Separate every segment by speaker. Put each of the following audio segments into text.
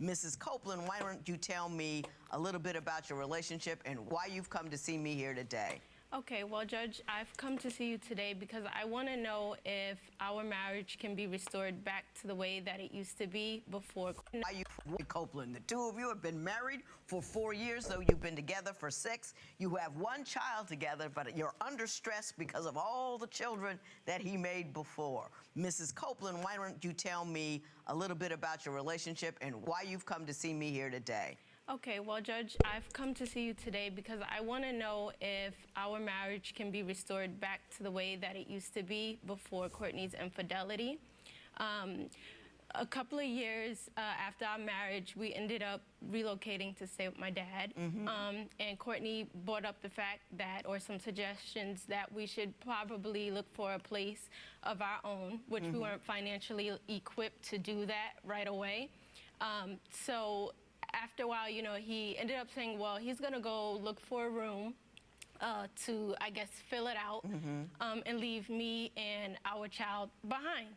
Speaker 1: Mrs. Copeland, why don't you tell me a little bit about your relationship and why you've come to see me here today?
Speaker 2: Okay, well, Judge, I've come to see you today because I want to know if our marriage can be restored back to the way that it used to be before.
Speaker 1: Why you, Copeland? The two of you have been married for 4 years, though you've been together for 6. You have 1 child together, but you're under stress because of all the children that he made before. Mrs. Copeland, why don't you tell me a little bit about your relationship and why you've come to see me here today?
Speaker 2: Okay, well, Judge, I've come to see you today because I want to know if our marriage can be restored back to the way that it used to be before Courtney's infidelity. A couple of years after our marriage, we ended up relocating to stay with my dad. And Courtney brought up the fact that, or some suggestions, that we should probably look for a place of our own, which we weren't financially equipped to do that right away. So after a while, you know, he ended up saying, well, he's going to go look for a room to, I guess, fill it out and leave me and our child behind.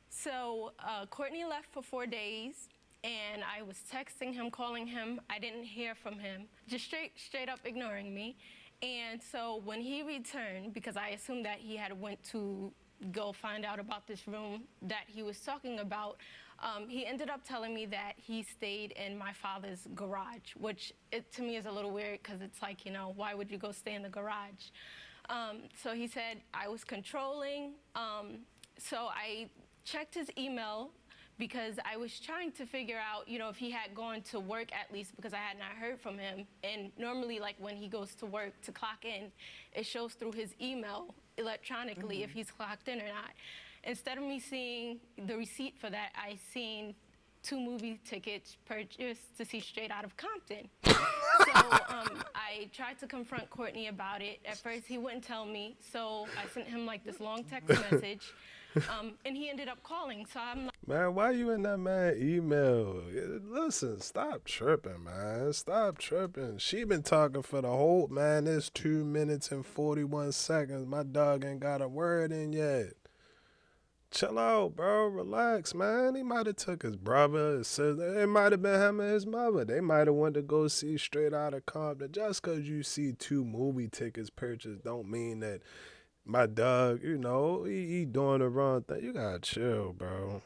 Speaker 2: So Courtney left for 4 days, and I was texting him, calling him. I didn't hear from him, just straight up ignoring me. And so when he returned, because I assumed that he had went to go find out about this room that he was talking about, he ended up telling me that he stayed in my father's garage, which to me is a little weird because it's like, you know, why would you go stay in the garage? So he said I was controlling. So I checked his email because I was trying to figure out, you know, if he had gone to work at least, because I had not heard from him. And normally, like, when he goes to work to clock in, it shows through his email electronically if he's clocked in or not. Instead of me seeing the receipt for that, I seen 2 movie tickets purchased to see Straight Out of Compton. So I tried to confront Courtney about it. At first, he wouldn't tell me, so I sent him like this long text message, and he ended up calling. So I'm like,
Speaker 3: man, why you in that man email? Listen, stop tripping, man. Stop tripping. She been talking for the whole, man, it's 2 minutes and 41 seconds. My dog ain't got a word in yet. Chill out, bro. Relax, man. He might have took his brother, his sister. It might have been him and his mother. They might have wanted to go see Straight Outta Compton. Just because you see 2 movie tickets purchased don't mean that my dog, you know, he doing the wrong thing. You gotta chill, bro.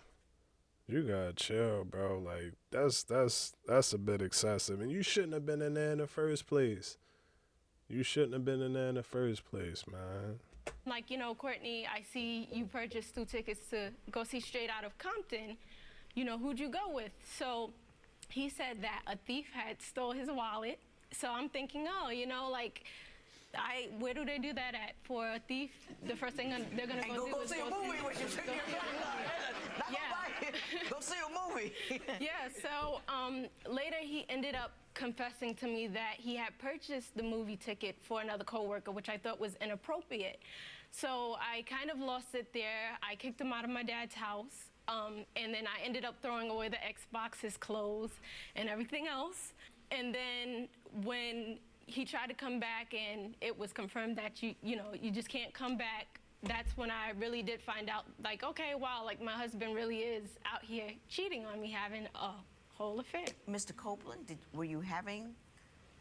Speaker 3: You gotta chill, bro. Like, that's a bit excessive. And you shouldn't have been in there in the first place. You shouldn't have been in there in the first place, man.
Speaker 2: like, you know, Courtney, I see you purchased 2 tickets to go see Straight Out of Compton. You know, who'd you go with? So he said that a thief had stole his wallet. So I'm thinking, oh, you know, like, where do they do that at? For a thief, the first thing they're gonna go do is
Speaker 1: see a movie with you. Go see a movie.
Speaker 2: Yeah, so later he ended up confessing to me that he had purchased the movie ticket for another coworker, which I thought was inappropriate. So I kind of lost it there. I kicked him out of my dad's house, and then I ended up throwing away the Xbox, his clothes, and everything else. And then when he tried to come back and it was confirmed that you know, you just can't come back, that's when I really did find out, like, okay, wow, like, my husband really is out here cheating on me, having a whole affair.
Speaker 1: Mr. Copeland, were you having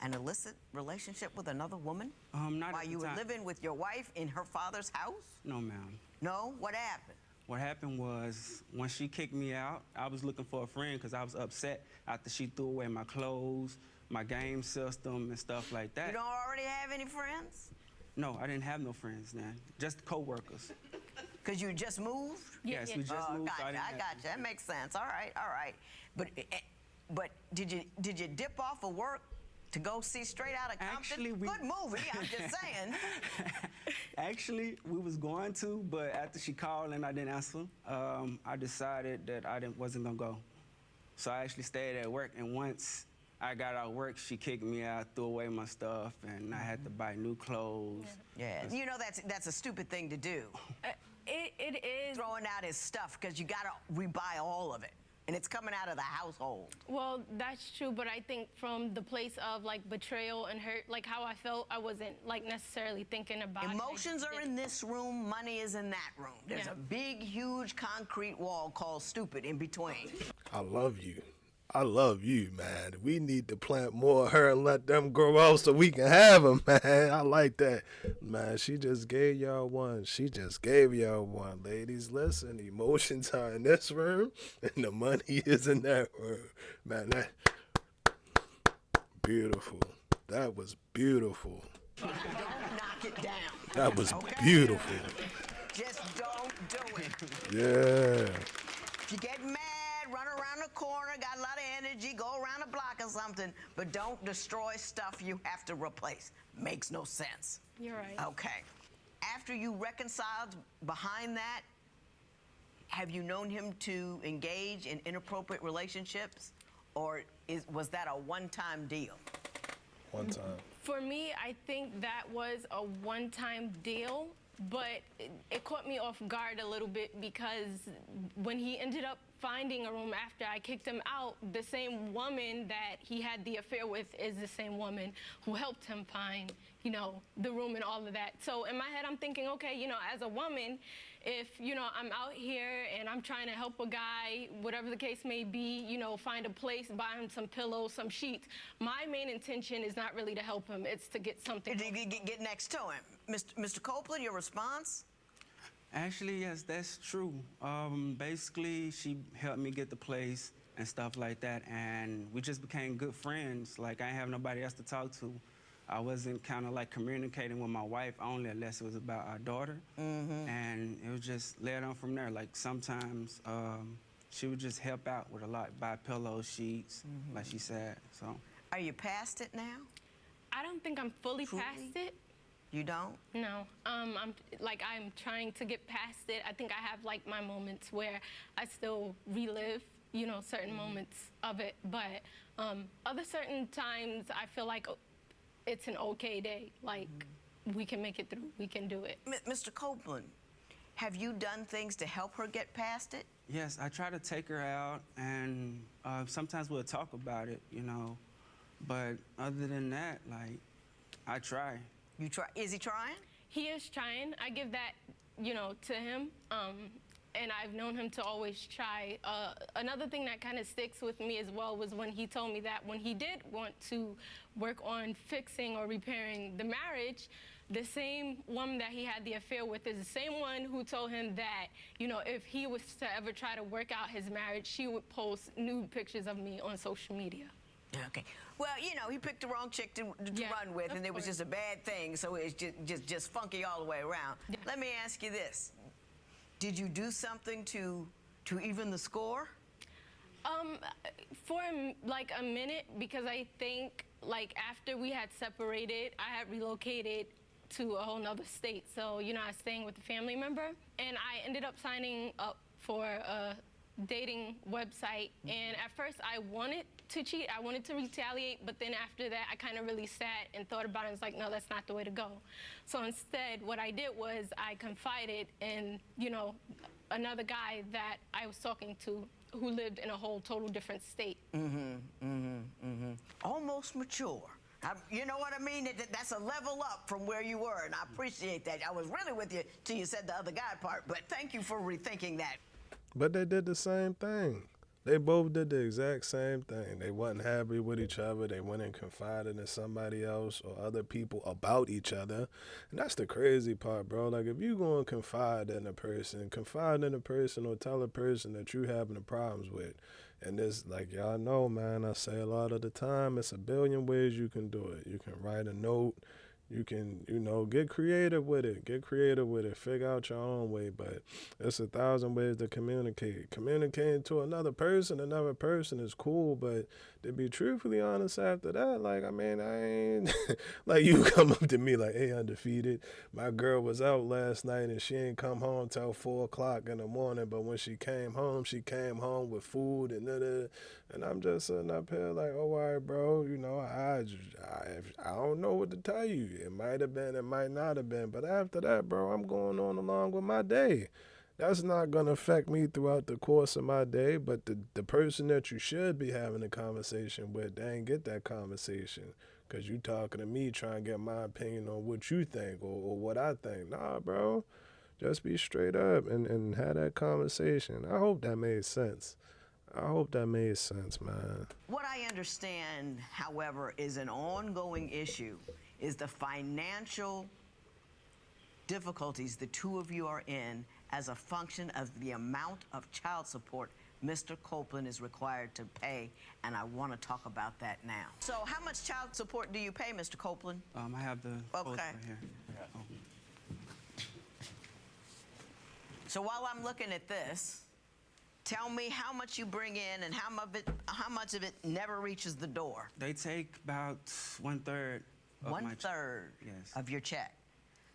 Speaker 1: an illicit relationship with another woman?
Speaker 4: Not
Speaker 1: while
Speaker 4: at
Speaker 1: you
Speaker 4: the
Speaker 1: were
Speaker 4: time.
Speaker 1: living with your wife in her father's house?
Speaker 4: No, ma'am.
Speaker 1: No? What happened?
Speaker 4: What happened was, when she kicked me out, I was looking for a friend because I was upset after she threw away my clothes, my game system, and stuff like that.
Speaker 1: You don't already have any friends?
Speaker 4: No, I didn't have no friends then, just co-workers.
Speaker 1: Because you just moved?
Speaker 4: Yes, we just moved.
Speaker 1: Gotcha, I gotcha. That makes sense. All right, all right. But did you dip off of work to go see Straight Outta Compton?
Speaker 4: Actually,
Speaker 1: good movie, I'm just saying.
Speaker 4: Actually, we was going to, but after she called and I didn't answer, I decided that I wasn't gonna go. So I actually stayed at work, and once I got out of work, she kicked me out, threw away my stuff, and I had to buy new clothes.
Speaker 1: Yeah, you know that's a stupid thing to do.
Speaker 2: It is.
Speaker 1: Throwing out his stuff, because you gotta rebuy all of it. And it's coming out of the household.
Speaker 2: Well, that's true, but I think from the place of, like, betrayal and hurt, like, how I felt, I wasn't, like, necessarily thinking about it.
Speaker 1: Emotions are in this room, money is in that room. There's a big, huge concrete wall called stupid in between.
Speaker 3: I love you. I love you, man. We need to plant more of her and let them grow out so we can have them, man. I like that. Man, she just gave y'all one. She just gave y'all one. Ladies, listen, emotions are in this room and the money is in that room. Man, that beautiful. That was beautiful.
Speaker 1: Don't knock it down.
Speaker 3: That was
Speaker 1: Okay?
Speaker 3: beautiful.
Speaker 1: Just don't do it.
Speaker 3: Yeah.
Speaker 1: If you get mad, run around the corner, got a lot of energy, go around the block or something, but don't destroy stuff you have to replace. Makes no sense.
Speaker 2: You're right.
Speaker 1: Okay. After you reconciled behind that, have you known him to engage in inappropriate relationships, or was that a one-time deal?
Speaker 3: One time.
Speaker 2: For me, I think that was a one-time deal, but it caught me off guard a little bit because when he ended up finding a room after I kicked him out, the same woman that he had the affair with is the same woman who helped him find, you know, the room and all of that. So in my head, I'm thinking, okay, you know, as a woman, if, you know, I'm out here and I'm trying to help a guy, whatever the case may be, you know, find a place, buy him some pillows, some sheets, my main intention is not really to help him. It's to get something.
Speaker 1: Get next to him. Mr. Copeland, your response?
Speaker 4: Actually, yes, that's true. Basically, she helped me get the place and stuff like that, and we just became good friends. Like, I didn't have nobody else to talk to. I wasn't kind of like communicating with my wife only unless it was about our daughter. And it was just led on from there. Like, sometimes she would just help out with a lot, buy pillows, sheets, like she said, so.
Speaker 1: Are you past it now?
Speaker 2: I don't think I'm fully
Speaker 1: Truly?
Speaker 2: past it.
Speaker 1: You don't?
Speaker 2: No, I'm trying to get past it. I think I have like my moments where I still relive, you know, certain moments of it. But other certain times, I feel like it's an okay day. Like we can make it through. We can do it.
Speaker 1: Mr. Copeland, have you done things to help her get past it?
Speaker 4: Yes, I try to take her out, and sometimes we'll talk about it, you know. But other than that, like, I try.
Speaker 1: You try? Is he trying?
Speaker 2: He is trying. I give that, you know, to him. And I've known him to always try. Another thing that kind of sticks with me as well was when he told me that when he did want to work on fixing or repairing the marriage, the same woman that he had the affair with is the same one who told him that, you know, if he was to ever try to work out his marriage, she would post nude pictures of me on social media.
Speaker 1: Okay. Well, you know, he picked the wrong chick to
Speaker 2: Yeah,
Speaker 1: run with,
Speaker 2: of
Speaker 1: and it was
Speaker 2: course.
Speaker 1: just a bad thing, so it's just funky all the way around.
Speaker 2: Yeah.
Speaker 1: Let me ask you this. Did you do something to even the score?
Speaker 2: For like a minute, because I think like after we had separated, I had relocated to a whole nother state. So, you know, I was staying with a family member, and I ended up signing up for a dating website. And at first I wanted to cheat, I wanted to retaliate, but then after that I kind of really sat and thought about it and was like, no, that's not the way to go. So instead what I did was I confided in, you know, another guy that I was talking to who lived in a whole total different state.
Speaker 1: Almost mature. You know what I mean? That's a level up from where you were, and I appreciate that. I was really with you till you said the other guy part, but thank you for rethinking that.
Speaker 3: But they did the same thing. They both did the exact same thing. They wasn't happy with each other. They went and confided in somebody else or other people about each other. And that's the crazy part, bro. Like, if you go and confide in a person or tell a person that you having problems with. And this, like y'all know, man, I say a lot of the time, it's a billion ways you can do it. You can write a note. You can, you know, get creative with it. Figure out your own way. But it's 1,000 ways to communicate. Communicating to another person is cool. But to be truthfully honest after that, like, I mean, I ain't, like, you come up to me like, hey, Undefeated, my girl was out last night and she ain't come home till 4 o'clock in the morning. But when she came home with food and da-da. And I'm just sitting up here like, oh, all right, bro, you know, I don't know what to tell you. It might have been, it might not have been. But after that, bro, I'm going on along with my day. That's not going to affect me throughout the course of my day. But the person that you should be having a conversation with, they ain't get that conversation. Because you talking to me trying to get my opinion on what you think or what I think. Nah, bro. Just be straight up and have that conversation. I hope that made sense. I hope that made sense, man.
Speaker 1: What I understand, however, is an ongoing issue is the financial difficulties the two of you are in as a function of the amount of child support Mr. Copeland is required to pay, and I want to talk about that now. So how much child support do you pay, Mr. Copeland?
Speaker 4: I have the post
Speaker 1: Okay.
Speaker 4: right here. Oh.
Speaker 1: So while I'm looking at this, tell me how much you bring in and how much of it never reaches the door.
Speaker 4: They take about 1/3 of my check.
Speaker 1: 1/3
Speaker 4: Yes.
Speaker 1: of your check.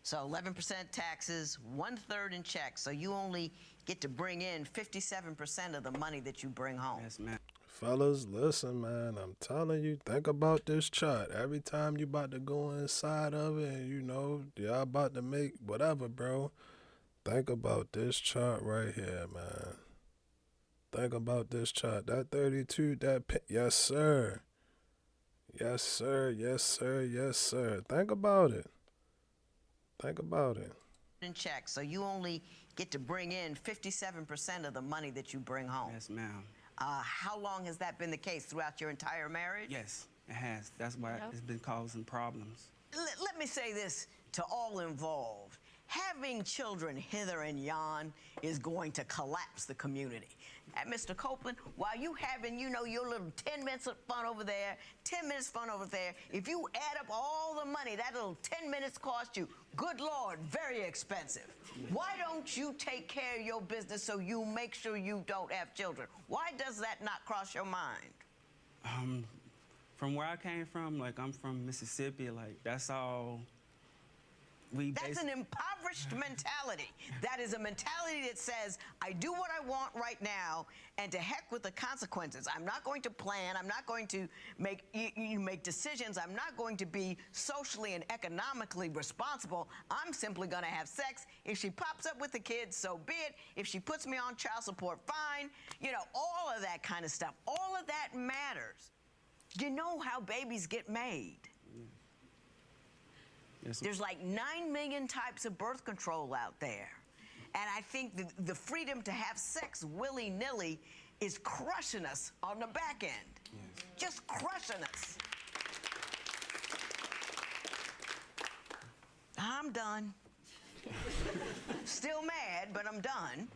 Speaker 1: So 11% taxes, 1/3 in checks. So you only get to bring in 57% of the money that you bring home.
Speaker 4: Yes, ma'am.
Speaker 3: Fellas, listen, man. I'm telling you, think about this chart. Every time you about to go inside of it and, you know, y'all about to make whatever, bro, think about this chart right here, man. Think about this chart. That 32, yes, sir. Yes, sir. Yes, sir. Yes, sir. Think about it. Think about it.
Speaker 1: In checks. So you only get to bring in 57% of the money that you bring home.
Speaker 4: Yes, ma'am.
Speaker 1: How long has that been the case throughout your entire marriage?
Speaker 4: Yes, it has. That's why
Speaker 2: Yep.
Speaker 4: it's been causing problems.
Speaker 1: Let me say this to all involved. Having children hither and yon is going to collapse the community. And Mr. Copeland, while you having, you know, your little 10 minutes of fun over there, 10 minutes fun over there, if you add up all the money that little 10 minutes cost you, good Lord, very expensive. Why don't you take care of your business so you make sure you don't have children? Why does that not cross your mind?
Speaker 4: From where I came from, like I'm from Mississippi, like that's all we
Speaker 1: That's an impoverished mentality. That is a mentality that says, I do what I want right now, and to heck with the consequences. I'm not going to plan. I'm not going to make decisions. I'm not going to be socially and economically responsible. I'm simply going to have sex. If she pops up with the kids, so be it. If she puts me on child support, fine. You know, all of that kind of stuff. All of that matters. You know how babies get made.
Speaker 4: Yes,
Speaker 1: There's like 9 million types of birth control out there. And I think the freedom to have sex willy-nilly is crushing us on the back end.
Speaker 4: Yes.
Speaker 1: Just crushing us. I'm done. Still mad, but I'm done.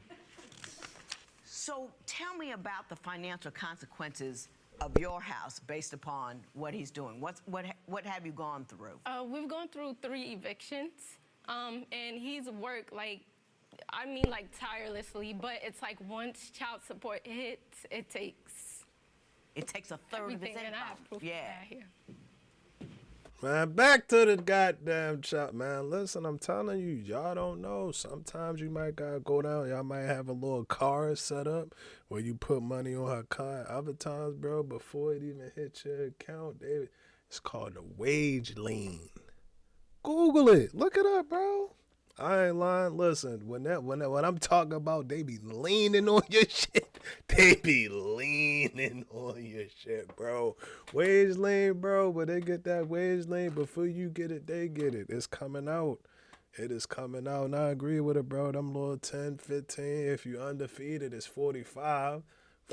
Speaker 1: So tell me about the financial consequences of your house based upon what he's doing. What have you gone through?
Speaker 2: We've gone through 3 evictions, and he's worked like tirelessly, but it's like once child support hits, it takes
Speaker 1: a third of his
Speaker 2: everything, and I
Speaker 1: income.
Speaker 2: have proof
Speaker 1: Yeah.
Speaker 2: of that here.
Speaker 3: Man, back to the goddamn chop, man. Listen, I'm telling you, y'all don't know. Sometimes you might gotta go down. Y'all might have a little card set up where you put money on her card. Other times, bro, before it even hits your account, it's called a wage lien. Google it. Look it up, bro. I ain't lying. Listen, when I'm talking about they be leaning on your shit, they be leaning on your shit, bro. Wage lane, bro, but they get that wage lane before you get it, they get it. It's coming out. It is coming out, and I agree with it, bro. Them little 10, 15, if you undefeated, it's 45.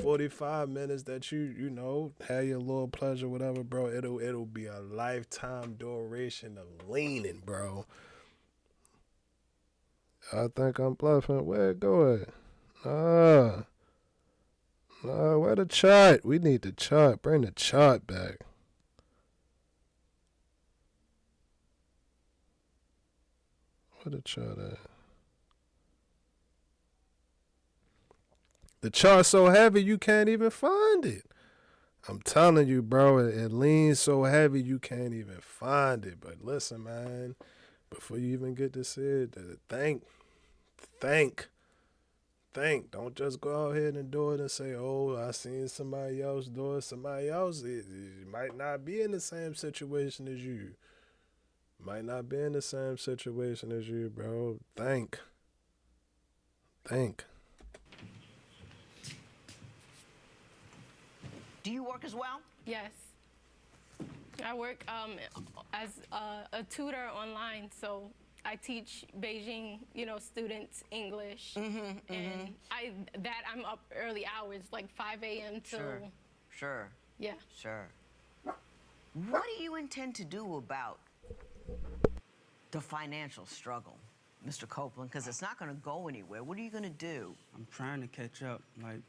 Speaker 3: 45 minutes that you know, have your little pleasure, whatever, bro. It'll be a lifetime duration of leaning, bro. I think I'm bluffing. Where it go at? Nah, where the chart? We need the chart. Bring the chart back. Where the chart at? The chart's so heavy you can't even find it. I'm telling you, bro, it leans so heavy you can't even find it. But listen, man, before you even get to see it, think. Don't just go out here and do it and say, oh, I seen somebody else do it. Somebody else it might not be in the same situation as you. Might not be in the same situation as you, bro. Think.
Speaker 1: Do you work as well?
Speaker 2: Yes. I work as a tutor online, so I teach Beijing, students English, and I'm up early hours, like 5 a.m. till
Speaker 1: Sure.
Speaker 2: yeah.
Speaker 1: Sure. What do you intend to do about the financial struggle, Mr. Copeland? Because it's not going to go anywhere. What are you going to do?
Speaker 4: I'm trying to catch up, like,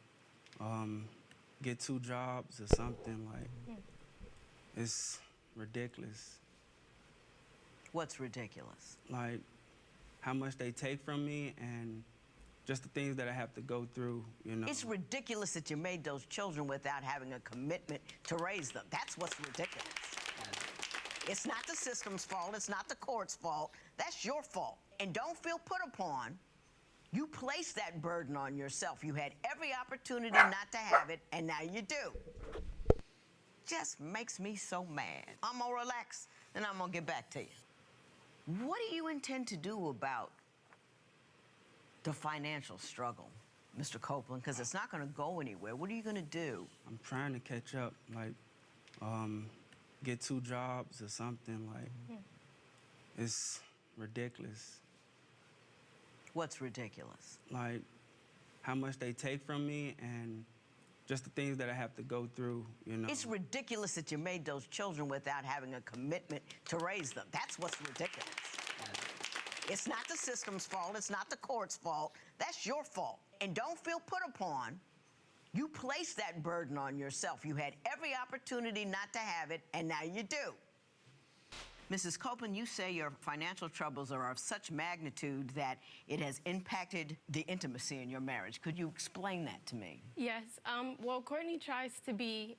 Speaker 4: get 2 jobs or something. Like, it's ridiculous.
Speaker 1: What's ridiculous?
Speaker 4: Like, how much they take from me and just the things that I have to go through,
Speaker 1: It's ridiculous that you made those children without having a commitment to raise them. That's what's ridiculous. It's not the system's fault. It's not the court's fault. That's your fault. And don't feel put upon. You placed that burden on yourself. You had every opportunity not to have it, and now you do. Just makes me so mad. I'm gonna relax, and I'm gonna get back to you. What do you intend to do about the financial struggle, Mr. Copeland? Because it's not going to go anywhere. What are you going to do?
Speaker 4: I'm trying to catch up, like, get 2 jobs or something. Like, it's ridiculous.
Speaker 1: What's ridiculous?
Speaker 4: Like, how much they take from me and just the things that I have to go through,
Speaker 1: It's ridiculous that you made those children without having a commitment to raise them. That's what's ridiculous. It's not the system's fault. It's not the court's fault. That's your fault. And don't feel put upon. You placed that burden on yourself. You had every opportunity not to have it, and now you do. Mrs. Copeland, you say your financial troubles are of such magnitude that it has impacted the intimacy in your marriage. Could you explain that to me?
Speaker 2: Yes. Well, Courtney tries to be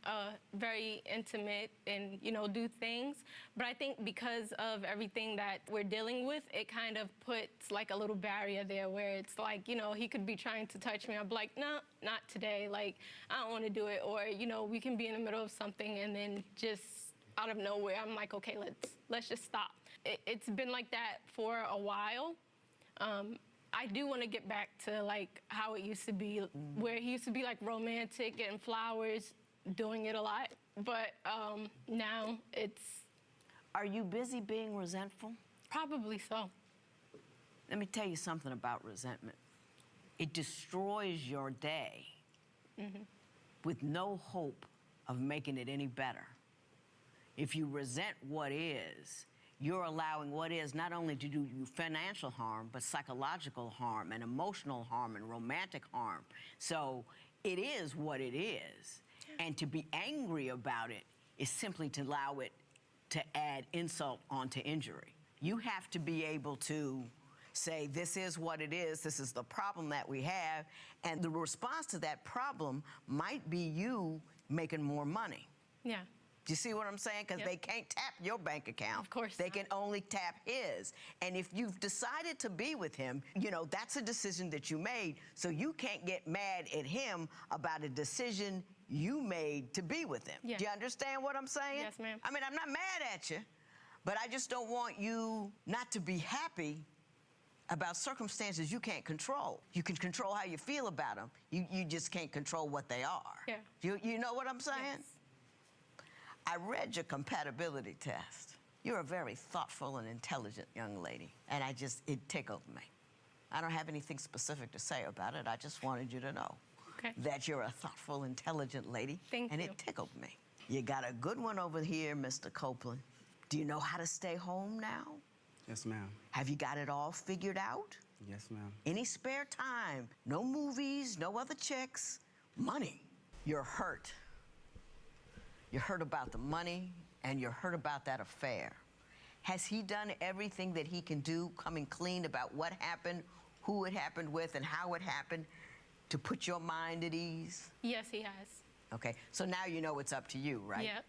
Speaker 2: very intimate and, do things. But I think because of everything that we're dealing with, it kind of puts like a little barrier there where it's like, he could be trying to touch me. I'm like, no, not today. Like, I don't want to do it. Or, we can be in the middle of something and then just out of nowhere, I'm like, okay, let's just stop. It's been like that for a while. I do want to get back to like how it used to be, where he used to be like romantic, getting flowers, doing it a lot. But now it's...
Speaker 1: Are you busy being resentful?
Speaker 2: Probably so.
Speaker 1: Let me tell you something about resentment. It destroys your day with no hope of making it any better. If you resent what is, you're allowing what is not only to do you financial harm, but psychological harm and emotional harm and romantic harm. So it is what it is. And to be angry about it is simply to allow it to add insult onto injury. You have to be able to say, this is what it is, this is the problem that we have, and the response to that problem might be you making more money.
Speaker 2: Yeah.
Speaker 1: Do you see what I'm saying? Because they can't tap your bank account.
Speaker 2: Of course
Speaker 1: They
Speaker 2: not.
Speaker 1: can only tap his. And if you've decided to be with him, that's a decision that you made. So you can't get mad at him about a decision you made to be with him.
Speaker 2: Yeah.
Speaker 1: Do you understand what I'm saying?
Speaker 2: Yes, ma'am.
Speaker 1: I mean, I'm not mad at you, but I just don't want you not to be happy about circumstances you can't control. You can control how you feel about them. You just can't control what they are.
Speaker 2: Yeah.
Speaker 1: You know what I'm saying?
Speaker 2: Yes.
Speaker 1: I read your compatibility test. You're a very thoughtful and intelligent young lady, and it tickled me. I don't have anything specific to say about it. I just wanted you to know that you're a thoughtful, intelligent lady,
Speaker 2: Thank
Speaker 1: and
Speaker 2: you.
Speaker 1: it tickled me. You got a good one over here, Mr. Copeland. Do you know how to stay home now?
Speaker 4: Yes, ma'am.
Speaker 1: Have you got it all figured out?
Speaker 4: Yes, ma'am.
Speaker 1: Any spare time? No movies, no other chicks, money. You're hurt. You're hurt about the money, and you're hurt about that affair. Has he done everything that he can do, coming clean about what happened, who it happened with, and how it happened, to put your mind at ease?
Speaker 2: Yes, he has.
Speaker 1: Okay, so now you know it's up to you, right?
Speaker 2: Yep.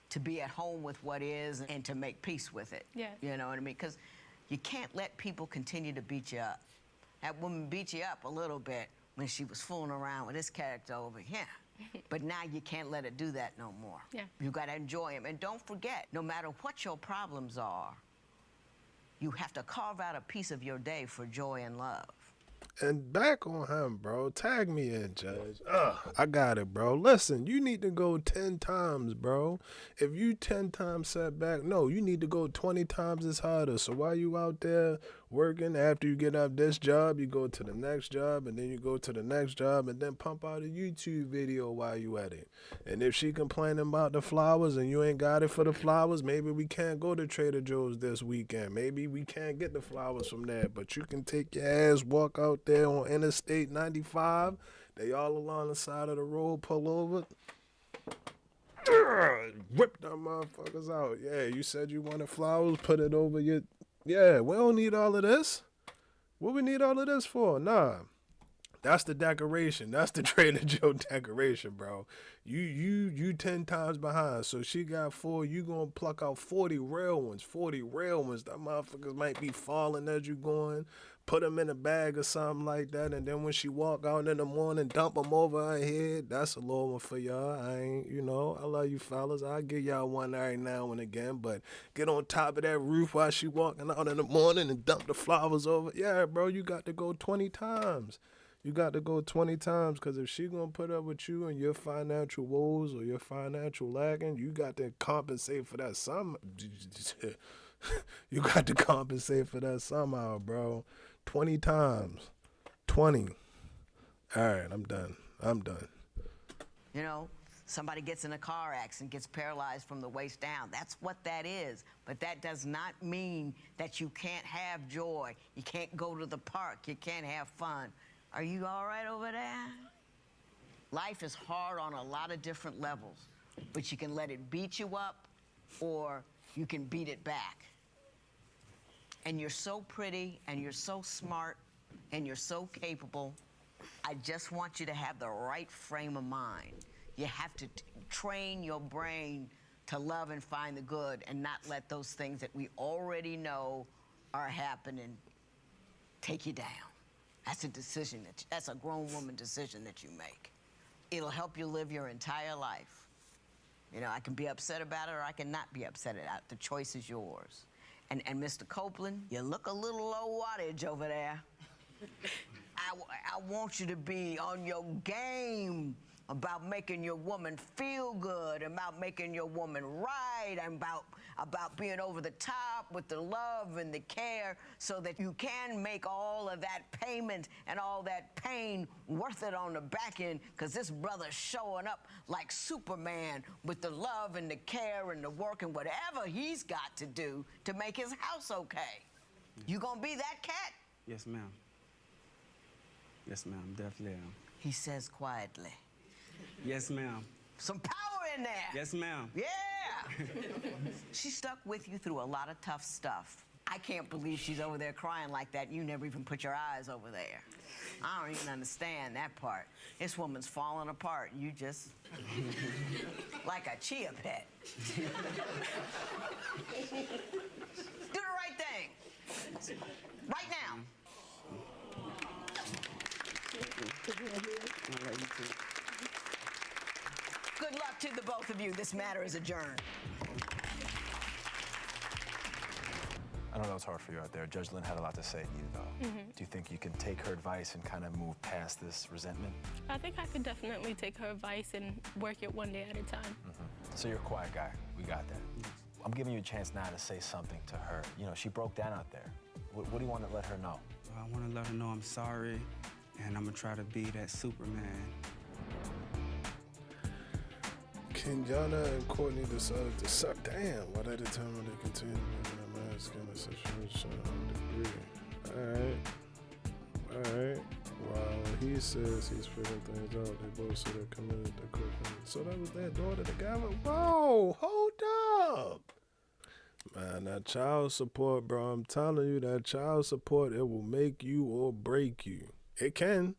Speaker 1: To be at home with what is and to make peace with it.
Speaker 2: Yes.
Speaker 1: You know what I mean? Because you can't let people continue to beat you up. That woman beat you up a little bit when she was fooling around with this character over here. But now you can't let her do that no more.
Speaker 2: Yeah.
Speaker 1: You got to enjoy him. And don't forget, no matter what your problems are, you have to carve out a piece of your day for joy and love.
Speaker 3: And back on him, bro. Tag me in, Judge. I got it, bro. Listen, you need to go 10 times, bro. If you 10 times set back, no, you need to go 20 times as harder. So while you out there working, after you get out this job, you go to the next job, and then you go to the next job, and then pump out a YouTube video while you at it. And if she complaining about the flowers and you ain't got it for the flowers, maybe we can't go to Trader Joe's this weekend. Maybe we can't get the flowers from there, but you can take your ass, walk out there on Interstate 95. They all along the side of the road, pull over. Whip them motherfuckers out. Yeah, you said you wanted flowers, put it over your... Yeah, we don't need all of this. What we need all of this for? Nah. That's the decoration. That's the Trader Joe decoration, bro. You 10 times behind. So she got 4. You gonna pluck out 40 real ones. 40 real ones. That motherfuckers might be falling as you going. Put them in a bag or something like that. And then when she walk out in the morning, dump them over her head. That's a little one for y'all. I ain't, I love you fellas. I'll give y'all one every now and again. But get on top of that roof while she walking out in the morning and dump the flowers over. Yeah, bro, you got to go 20 times. You got to go 20 times, because if she going to put up with you and your financial woes or your financial lagging, you got to compensate for that you got to compensate for that somehow, bro. 20 times. 20. All right, I'm done.
Speaker 1: Somebody gets in a car accident, gets paralyzed from the waist down. That's what that is. But that does not mean that you can't have joy. You can't go to the park. You can't have fun. Are you all right over there? Life is hard on a lot of different levels, but you can let it beat you up or you can beat it back. And you're so pretty and you're so smart and you're so capable. I just want you to have the right frame of mind. You have to train your brain to love and find the good and not let those things that we already know are happening take you down. That's a decision, that's a grown woman decision that you make. It'll help you live your entire life. I can be upset about it or I can not be upset about it. The choice is yours. And Mr. Copeland, you look a little low wattage over there. I want you to be on your game about making your woman feel good, about making your woman right, and about being over the top with the love and the care so that you can make all of that payment and all that pain worth it on the back end, because this brother's showing up like Superman with the love and the care and the work and whatever he's got to do to make his house okay. You gonna be that cat?
Speaker 4: Yes, ma'am. Yes, ma'am, definitely am.
Speaker 1: He says quietly.
Speaker 4: Yes, ma'am.
Speaker 1: Some power in there.
Speaker 4: Yes, ma'am.
Speaker 1: Yeah. She stuck with you through a lot of tough stuff. I can't believe she's over there crying like that. You never even put your eyes over there. I don't even understand that part. This woman's falling apart. You just like a chia pet. Do the right thing. Right now. Good luck to the both of you. This matter is adjourned.
Speaker 5: I know that was hard for you out there. Judge Lynn had a lot to say to you, though. Do you think you can take her advice and kind of move past this resentment?
Speaker 2: I think I could definitely take her advice and work it one day at a time.
Speaker 5: So you're a quiet guy. We got that. I'm giving you a chance now to say something to her. She broke down out there. What do you want to let her know?
Speaker 4: I want to let her know I'm sorry, and I'm going to try to be that Superman.
Speaker 3: Kenyatta and Courtney decided to suck. Damn, why they determined to continue living a mask in a situation undefeated. Alright. While he says he's figuring things out, they both say they're committed to cooking. So that was their daughter together? Whoa, hold up. Man, that child support, bro, I'm telling you, that child support, it will make you or break you. It can.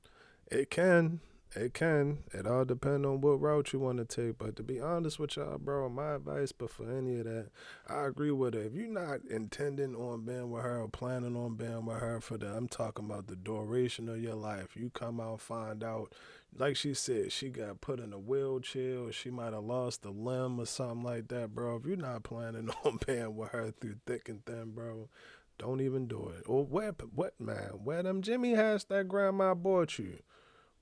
Speaker 3: It all depends on what route you want to take. But to be honest with y'all, bro, my advice, but for any of that, I agree with her. If you're not intending on being with her or planning on being with her I'm talking about the duration of your life. You come out, find out, like she said, she got put in a wheelchair or she might have lost a limb or something like that, bro. If you're not planning on being with her through thick and thin, bro, Don't even do it. Or where them Jimmy hats that grandma bought you?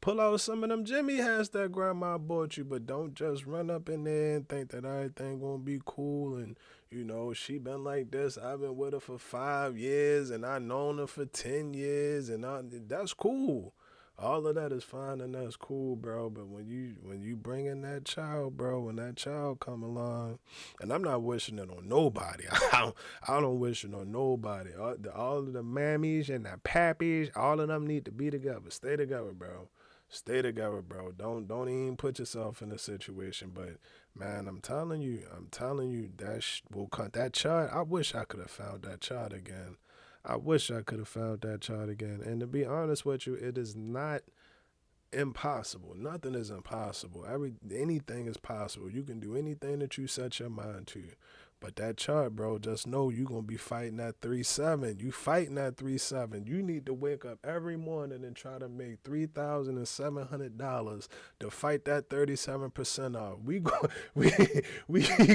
Speaker 3: Pull out some of them Jimmy hats that grandma bought you, but don't just run up in there and think that everything gonna be cool and, you know, she been like this. I've been with her for 5 years and I known her for 10 years and that's cool. All of that is fine and that's cool, bro. But when you bring in that child, bro, when that child come along, and I'm not wishing it on nobody. I don't wish it on nobody. All of the mammies and the pappies, all of them need to be together. Stay together, bro. Stay together, bro. Don't even put yourself in a situation. But man, I'm telling you, that child. I wish I could have found that child again. I wish I could have found that child again. And to be honest with you, it is not impossible. Nothing is impossible. Anything is possible. You can do anything that you set your mind to. But that chart, bro, just know you going to be fighting that 3-7. You fighting that 3-7. You need to wake up every morning and try to make $3,700 to fight that 37% off. We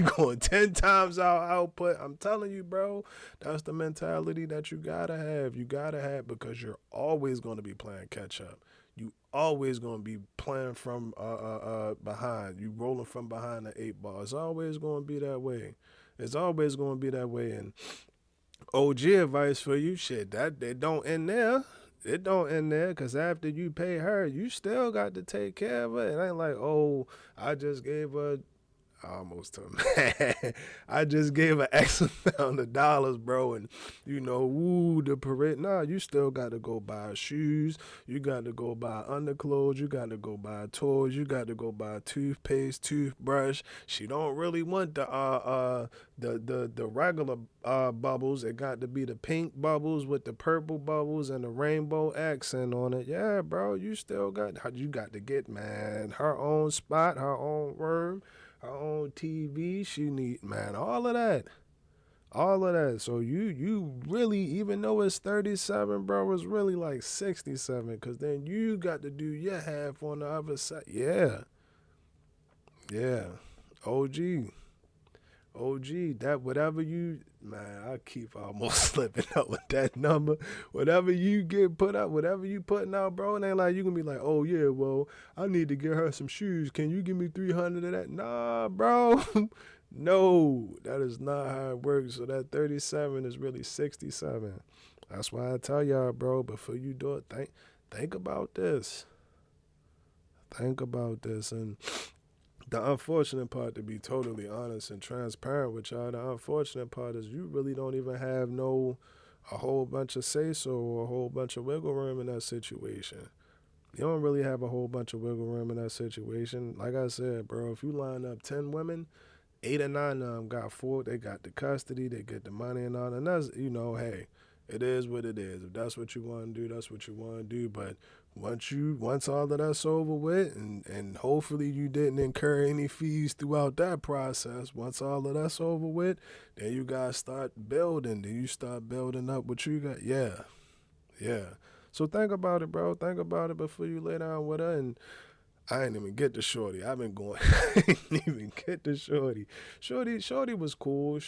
Speaker 3: going 10 times our output. I'm telling you, bro, that's the mentality that you got to have. You got to have, because you're always going to be playing catch up. You always going to be playing from behind. You rolling from behind the 8 ball. It's always going to be that way. It's always going to be that way. And OG advice for you, shit, that it don't end there. It don't end there, because after you pay her, you still got to take care of her. It ain't like, oh, I just gave her, I just gave her X amount of dollars, bro, and, you know, the parade. Nah, you still got to go buy shoes. You got to go buy underclothes. You got to go buy toys. You got to go buy toothpaste, toothbrush. She don't really want the regular bubbles. It got to be the pink bubbles with the purple bubbles and the rainbow accent on it. Yeah, bro, you got to get, man, her own spot, her own room, her own TV. She need, man, all of that. So you really, even though it's 37, bro, it's really like 67, because then you got to do your half on the other side. Yeah. OG, that whatever you, man, I keep almost slipping up with that number. Whatever you get put up, whatever you putting out, bro, it ain't like you gonna be like, oh yeah, well, I need to get her some shoes. Can you give me 300 of that? Nah, bro. No, that is not how it works. So that 37 is really 67. That's why I tell y'all, bro, before you do it, think about this. Think about this. And the unfortunate part, to be totally honest and transparent with y'all, the unfortunate part is you really don't even have a whole bunch of say-so or a whole bunch of wiggle room in that situation. You don't really have a whole bunch of wiggle room in that situation. Like I said, bro, if you line up 10 women, 8 or 9 of them got 4, they got the custody, they get the money and all, and that's, you know, hey, it is what it is. If that's what you want to do, that's what you want to do. But once all of that's over with, and hopefully you didn't incur any fees throughout that process, once all of that's over with, then you guys start building. Then you start building up what you got. Yeah. So think about it, bro. Think about it before you lay down with her. And I ain't even get to Shorty. I've been going. I didn't even get to Shorty. Shorty was cool.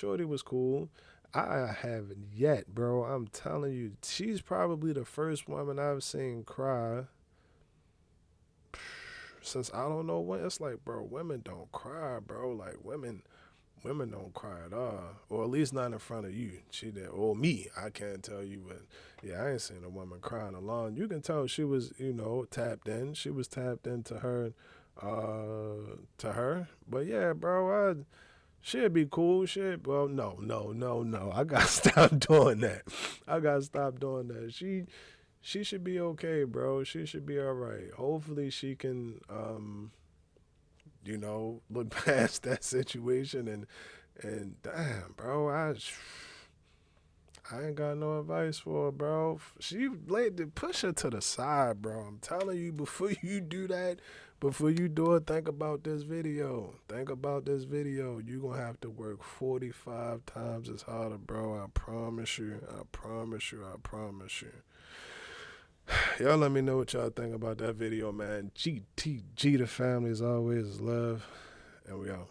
Speaker 3: I haven't yet, bro. I'm telling you, she's probably the first woman I've seen cry since I don't know when. It's like, bro, women don't cry, bro. Like, women don't cry at all, or at least not in front of you. She did, or me. I can't tell you, but yeah, I ain't seen a woman crying alone. You can tell she was, you know, tapped in. She was tapped into her, But yeah, bro, she'd be cool. Well, no. I gotta stop doing that. She should be okay, bro. She should be all right. Hopefully she can, you know, look past that situation and damn, bro, I ain't got no advice for her, bro. She push her to the side, bro. I'm telling you, before you do that, before you do it, think about this video. You're gonna have to work 45 times as harder, bro. I promise you. Y'all let me know what y'all think about that video, man. GTG, the family, as always, is love. And we out.